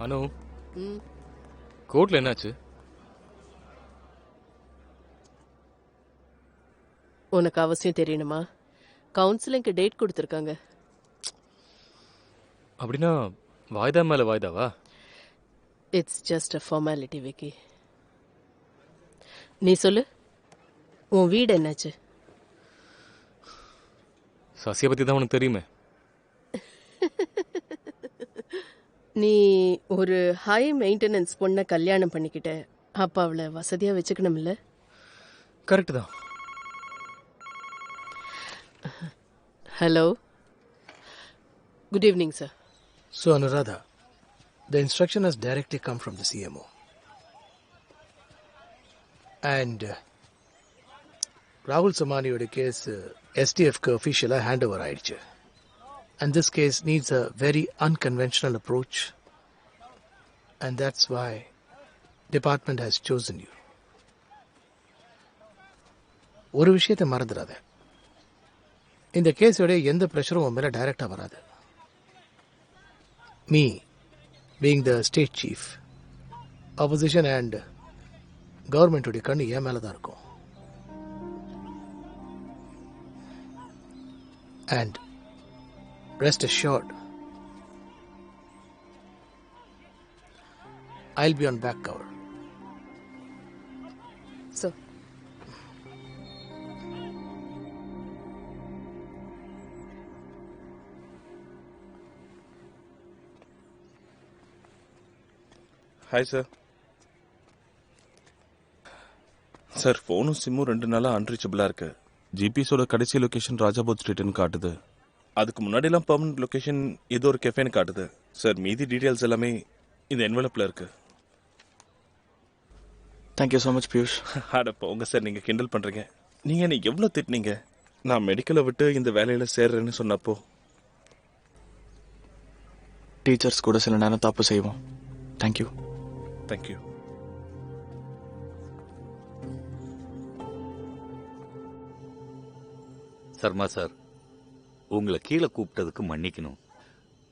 அனு, ம் கோர்ட்ல என்னாச்சு? உனக்கு அவசியம் தெரியணுமா? கவுன்சிலிங்க்கு டேட் கொடுத்துருக்காங்க. அப்படின்னா வாய்தா மேல வாய்தாவா? It's just a formality Vicky. நீ சொல்லு, உன் வீடு என்னாச்சு? சசியை பத்தி தான் உனக்கு தெரியுமே. நீ ஒரு ஹை மெயின்டெனன்ஸ் பொண்ணை கல்யாணம் பண்ணிக்கிட்ட, அப்போ அவளை வசதியாக வச்சுக்கணும்ல? கரெக்டு தான். Hello, good evening sir. So Anuradha, the instruction has directly come from the CMO. And Rahul Samaniyoda case STFக்கு officially handover ஆயிடுச்சு. And this case needs a very unconventional approach. And that's why department has chosen you. ஒரு விஷயத்தை மறந்துடாத. இந்த கேஸோட எந்த பிரஷரும் உன் மேல டைரக்டா வராது. Me, being the state chief, opposition and government உடைய கண்ணு என் மேல தான் இருக்கும். And rest assured, I'll be on back cover. So, hi sir. Sir, ஃபோனும் சிம்மும் 2 நாளாக அன்ரீச்சபிளாக இருக்கு. ஜிபிஎஸோட கடைசி லொக்கேஷன் ராஜாபோத் ஸ்ட்ரீட்னு காட்டுது. அதுக்கு முன்னாடிலாம் பெர்மனன்ட் லொக்கேஷன் ஏதோ ஒரு கெஃபேன்னு காட்டுது. சார், மீதி டீட்டெயில்ஸ் எல்லாமே இந்த என்வலப்பில் இருக்கு. Thank you so much Piyush. அட போங்க சார், நீங்கள் கிண்டல் பண்ணுறீங்க. நீங்கள் என்னை எவ்வளோ திட்டினீங்க நான் மெடிக்கலை விட்டு இந்த வேலையில் சேர்றேன்னு சொன்னப்போ. டீச்சர்ஸ் கூட சில நேரம் தப்பு செய்வோம். தேங்க்யூ. தேங்க்யூ. சர்மா சார், உங்களை கீழே கூப்பிட்டதுக்கு மன்னிக்கணும்.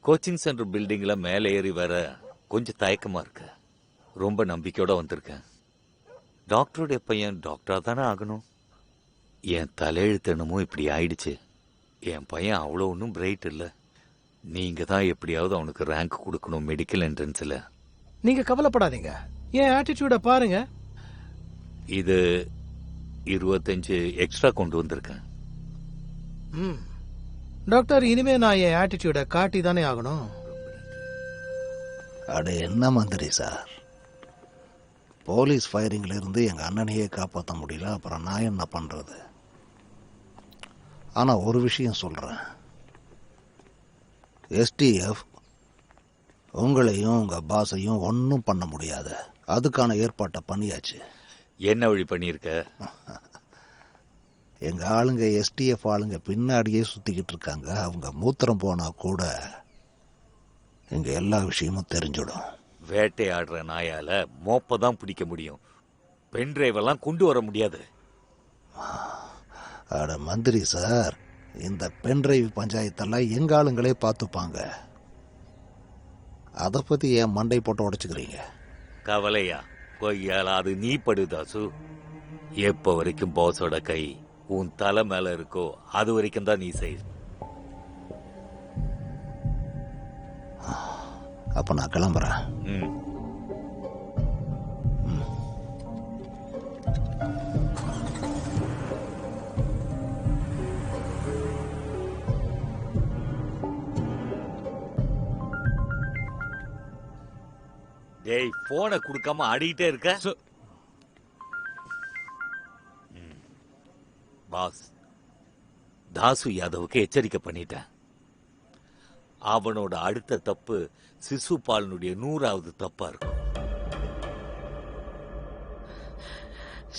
கோச்சிங் சென்டர் பில்டிங்கில் மேலே ஏறி வர கொஞ்சம் தயக்கமாக இருக்கு. ரொம்ப நம்பிக்கையோட வந்திருக்கேன். டாக்டருடைய பையன் டாக்டராக தானே ஆகணும். என் தலையெழுத்து என்னமோ இப்படி ஆயிடுச்சு. என் பையன் அவ்வளோ ஒன்றும் பிரைட் இல்லை. நீங்கள் தான் எப்படியாவது அவனுக்கு ரேங்க் கொடுக்கணும் மெடிக்கல் என்ட்ரன்ஸில். நீங்க கவலைப்படாதீங்க, என் ஆட்டிடியூட பாருங்க. இது 25 எக்ஸ்ட்ரா கொண்டு வந்திருக்கேன். டாக்டர், இனிமே நான் என் ஆட்டிடியூட காட்டி தானே ஆகணும். அட என்ன மந்திரி சார், போலீஸ் ஃபயரிங்ல இருந்து எங்க அண்ணனையே காப்பாற்ற முடியல, அப்புறம் நான் என்ன பண்றது? ஆனா ஒரு விஷயம் சொல்றேன், STF உங்களையும் உங்க பாஸையும் ஒன்றும் பண்ண முடியாது. அதுக்கான ஏற்பாட்டை பண்ணியாச்சு. என்ன வழி பண்ணியிருக்க? எங்க ஆளுங்க STF ஆளுங்க பின்னாடியே சுத்திக்கிட்டு இருக்காங்க. அவங்க மூத்திரம் போனா கூட எங்க எல்லா விஷயமும் தெரிஞ்சிடும். வேட்டையாடுற நாயால மோப்பதான் பிடிக்க முடியும். பென் டிரைவெல்லாம் கொண்டு வர முடியாது. அட மந்திரி சார், இந்த பென்டிரைவ் பஞ்சாயத்தெல்லாம் எங்க ஆளுங்களே பார்த்துப்பாங்க. அதை பத்தி ஏன் மண்டை போட்டு உடைச்சுக்கிறீங்க? கவலையா கொய்யால அது நீ படுதாசு. எப்ப வரைக்கும் பாஸோட கை உன் தலை மேல இருக்கோ அது வரைக்கும் தான் நீ செய். அப்ப நான் கிளம்புறேன். டேய், போனை கொடுக்காம ஆடிக்கிட்டே இருக்க. பாஸ், தாசு யாதவுக்கு எச்சரிக்கை பண்ணிட்டேன். அவனோட அடுத்த தப்பு சிசுபாலனுடைய 100வது தப்பா இருக்கும்.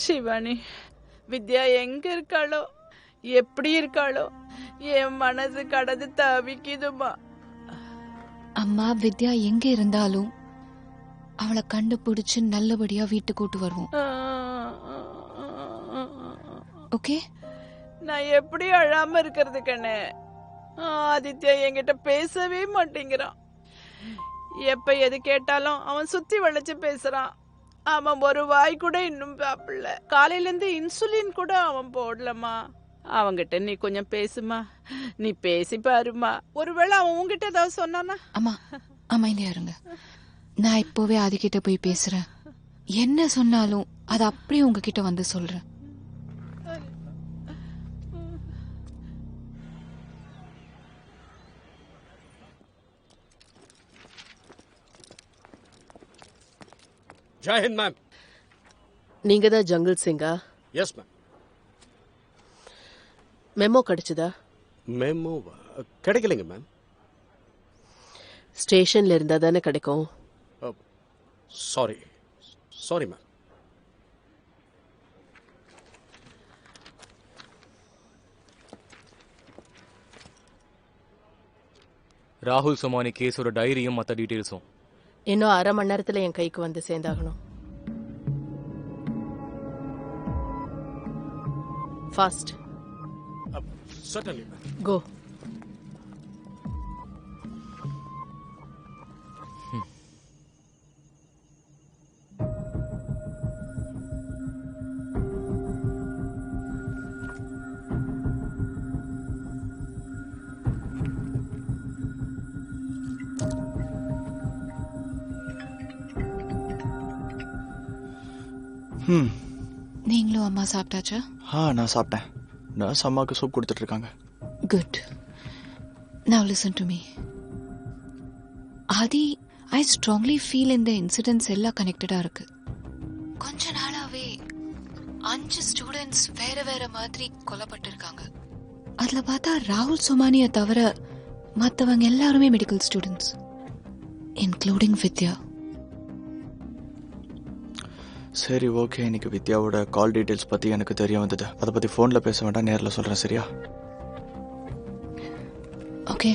சிவானி, வித்யா எங்க இருக்காளோ, எப்படி இருக்காளோ, என் மனசு கடந்து தவிக்குதுமா. அம்மா, வித்யா எங்க இருந்தாலும் அவளை கண்டுபிடிச்சு நல்லபடியா வீட்டுக்கு கூட்டு வருவோம். ஓகே? நான் எப்படி அழாம இருக்கிறது கண்ணே? ஆதித்யா என்கிட்ட பேசவே மாட்டேங்கிறான். எப்ப எது கேட்டாலும் அவன் சுத்தி வளைச்சு பேசுறான். அவன் ஒரு வாய் கூட இன்னும் சாப்பிடல. காலையில இருந்து இன்சுலின் கூட அவன் போடலம்மா. அவங்கிட்ட நீ கொஞ்சம் பேசுமா, நீ பேசி பாருமா. ஒருவேளை அவன் உங்ககிட்ட ஏதாவது சொன்னானா? அம்மா அமைதியா இருங்க. நான் இப்போவே அதுகிட்ட போய் பேசுறேன். என்ன சொன்னாலும் அது அப்படியே உங்ககிட்ட வந்து சொல்றேன். ஜெய் ஹிந்த் மேம். நீங்க தான் ஜங்கிள் சிங்கா? Yes ma'am. மெமோ கிடைச்சதா? மெமோ கிடைக்கலைங்க மேம். ஸ்டேஷன்ல இருந்தா தானே கிடைக்கும். Sorry sorry ma'am. ராகுல் சொமானி கேஸோட டைரியும் மற்ற டீட்டெயில்ஸும் இன்னும் அரை மணி நேரத்துல என் கைக்கு வந்து சேர்ந்தாகணும். ஃபாஸ்ட். Certainly ma'am. கோ. நீங்களும் அம்மா சாப்பிட்டாச்சா? நான் சாப்பிட்டேன். நர்ஸ் அம்மாவுக்கு சூப் கொடுத்துட்டு இருக்காங்க. Good. Now listen to me. Aadhi, I strongly feel இந்த இன்சிடென்ட்ஸ் எல்லாம் கனெக்டடா இருக்கு. கொஞ்ச நாளாவே 5 ஸ்டூடெண்ட்ஸ் வேற வேற மாதிரி கொல்லப்பட்டிருக்காங்க. அதுல பார்த்தா ராகுல் சொமானியை தவிர மற்றவங்க எல்லாருமே மெடிக்கல் ஸ்டூடெண்ட்ஸ், இன்க்ளூடிங் வித்யா. சரி, ஓகே. இன்னைக்கு வித்யாவோட கால் டீட்டெயில்ஸ் பற்றி எனக்கு தெரிய வந்தது. அதை பற்றி ஃபோனில் பேச வேண்டாம், நேரில் சொல்கிறேன். சரியா? ஓகே.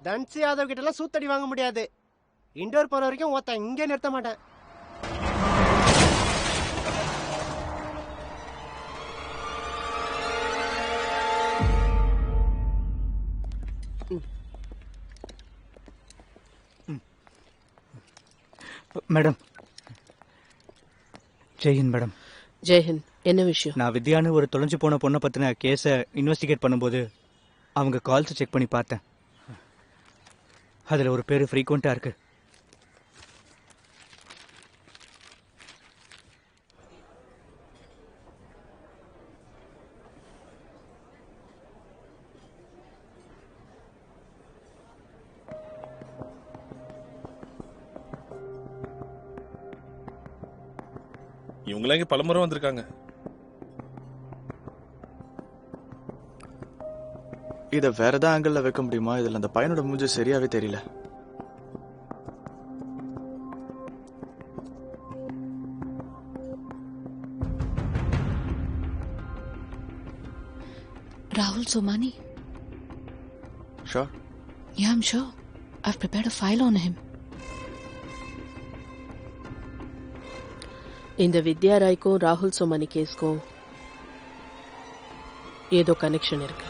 தன்சி யாதவ் கிட்ட எல்லாம் சூத்தடி வாங்க முடியாது. இண்டோர் போற வரைக்கும் ஒருத்தன் இங்கே நிறுத்த மாட்டேன். மேடம். ஜெய்ஹிந்த் மேடம். ஜெய்ஹிந்த். என்ன விஷயம்? நான் வித்யான்னு ஒரு தொலைஞ்சு போன பொண்ணை பற்றின கேஸை இன்வெஸ்டிகேட் பண்ணும்போது அவங்க கால்ஸ் செக் பண்ணி பார்த்தேன். அதில் ஒரு பேர் ஃப்ரீக்வெண்ட்டாக இருக்கு. இவங்களாம் இங்கே பலமுறை வந்திருக்காங்க. இதை வேற ஏதாவது ஆங்கிளில் வைக்க முடியுமா? இதில் அந்த பையனோட மூஞ்சி சரியாவே தெரியல. Rahul Somani? Sure. Yeah, I'm sure. I've prepared a file on him. இந்த வித்யா ராய்க்கும் ராகுல் சோமானி கேஸ்க்கும் ஏதோ கனெக்ஷன் இருக்கு.